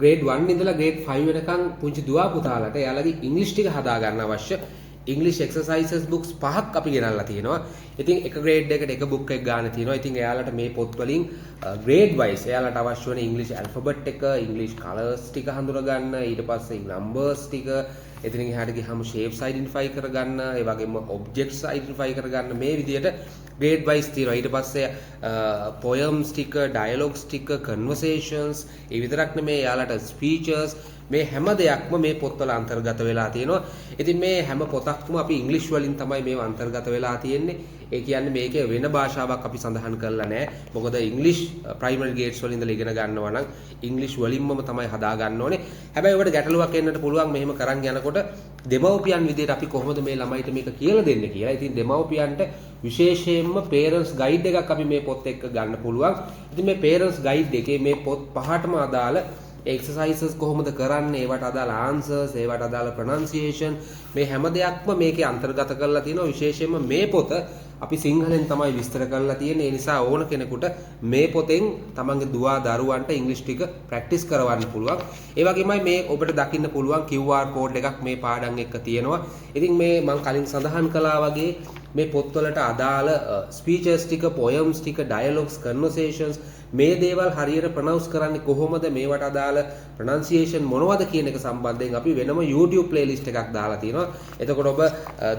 grade 1 ඉඳලා grade 5 වෙනකන් පුංචි දුවා පුතාලට එයාලගේ ඉංග්‍රීසි ටික හදා ගන්න අවශ්‍ය English exercises books පහක් අපි ගෙනල්ලා තියෙනවා. ඉතින් එක grade එකකට එක book එකක් ගන්න තියෙනවා. ඉතින් එයාලට මේ පොත් වලින් grade wise එයාලට අවශ්‍ය වෙන English alphabet එක, English colors ටික හඳුනා ගන්න, ඊට පස්සේ numbers ටික, එතනින් එහාට ගියාම shapes identify කරගන්න, ඒ වගේම objects identify කරගන්න මේ විදිහට grade wise තියෙනවා. ඊට පස්සේ poems ටික, dialogues ටික, conversations, ඒ විතරක් නෙමෙයි එයාලට speeches මේ හැම දෙයක්ම මේ පොත්වල අන්තර්ගත වෙලා තියෙනවා. ඉතින් මේ හැම පොතක්ම අපි ඉංග්‍රීසි වලින් තමයි මේව අන්තර්ගත වෙලා තියෙන්නේ. ඒ කියන්නේ මේකේ වෙන භාෂාවක් අපි සඳහන් කරලා නැහැ. මොකද ඉංග්‍රීසි ප්‍රයිමරි ග්‍රේඩ්ස් වලින් ඉඳලා ඉගෙන ගන්නවා නම් ඉංග්‍රීසි වලින්ම තමයි හදා ගන්න ඕනේ. හැබැයි ඔබට ගැටලුවක් එන්නට පුළුවන් මෙහෙම කරන් යනකොට දෙමව්පියන් විදිහට අපි කොහොමද මේ ළමයිට මේක කියලා දෙන්නේ කියලා. ඉතින් දෙමව්පියන්ට විශේෂයෙන්ම parents guide එකක් අපි මේ පොත් එක්ක ගන්න පුළුවන්. ඉතින් මේ parents guide එකේ මේ පොත් පහටම අදාළ exercises කොහොමද කරන්නේ, ඒවට අදාළ answers, ඒවට අදාළ pronunciation මේ හැම දෙයක්ම මේකේ අන්තර්ගත කරලා තියෙනවා. විශේෂයෙන්ම මේ පොත අපි සිංහලෙන් තමයි විස්තර කරලා තියෙන්නේ. ඒ නිසා ඕන කෙනෙකුට මේ පොතෙන් තමන්ගේ දුවා දරුවන්ට ඉංග්‍රීසි ටික ප්‍රැක්ටිස් කරවන්න පුළුවන්. ඒ වගේමයි මේ ඔබට දකින්න පුළුවන් QR code එකක් මේ පාඩම් එක්ක තියෙනවා. ඉතින් මේ මම කලින් සඳහන් කළා වගේ මේ පොත්වලට අදාළ ස්පීචස් ටික, poems ටික, dialogues, conversations මේ දේවල් හරියට ප්‍රොනවුන්ස් කරන්නේ කොහොමද, මේවට අදාළ ප්‍රොනන්සියේෂන් මොනවද කියන එක සම්බන්ධයෙන් අපි වෙනම YouTube playlist එකක් දාලා තියෙනවා. එතකොට ඔබ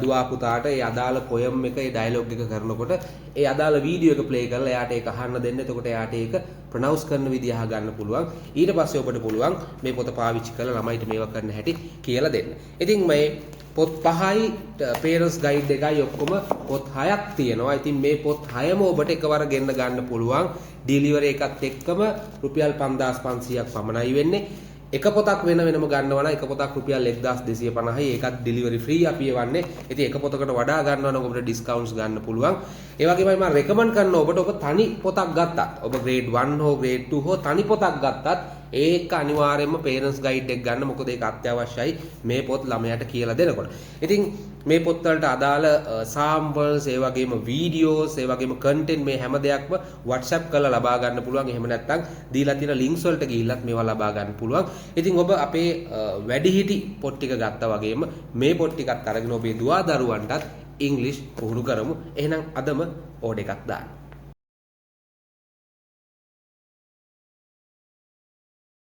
දුවා පුතාට ඒ අදාළ poem එක, ඒ dialogue එක කරනකොට ඒ අදාළ වීඩියෝ එක play කරලා එයාට ඒක අහන්න දෙන්න. එතකොට එයාට ඒක ප්‍රොනවුන්ස් කරන විදිහ අහගන්න පුළුවන්. ඊට පස්සේ ඔබට පුළුවන් මේ පොත පාවිච්චි කරලා ළමයිට මේවා කරන්න හැටි කියලා දෙන්න. ඉතින් මේ පොත් 5යි parents guide එකයි ඔක්කොම පොත් 6ක් තියෙනවා. ඉතින් මේ පොත් 6ම ඔබට එකවර ගෙන්න ගන්න පුළුවන්. ඩිලිවරි එකත් එක්කම රුපියල් 5500ක් පමණයි වෙන්නේ. එක පොතක් වෙන වෙනම ගන්නවා නම් එක පොතක් රුපියල් 1250යි. ඒකත් ඩිලිවරි ෆ්‍රී අපි එවන්නේ. ඉතින් එක පොතකට වඩා ගන්නවා නම් ඔබට ඩිස්කවුන්ට්ස් ගන්න පුළුවන්. ඒ වගේමයි මම රෙකමන්ඩ් කරනවා ඔබට ඔබ තනි පොතක් ගත්තත්, ඔබ grade 1 හෝ grade 2 හෝ තනි පොතක් ගත්තත් ඒක අනිවාර්යයෙන්ම parents guide එක ගන්න. මොකද ඒක අත්‍යවශ්‍යයි මේ පොත් ළමයාට කියලා දෙනකොට. ඉතින් මේ පොත් වලට අදාළ samples, ඒ වගේම videos, ඒ වගේම content මේ හැම දෙයක්ම WhatsApp කරලා ලබා ගන්න පුළුවන්. එහෙම නැත්නම් දීලා තියෙන links වලට ගිහිල්ලත් මේවා ලබා ගන්න පුළුවන්. ඉතින් ඔබ අපේ වැඩිහිටි පොත් ටික ගත්තා වගේම මේ පොත් ටිකත් අරගෙන ඔබේ දුවා දරුවන්ටත් ඉංග්‍රීසි පුහුණු කරමු. එහෙනම් අදම ඕඩර් එකක් දාන්න.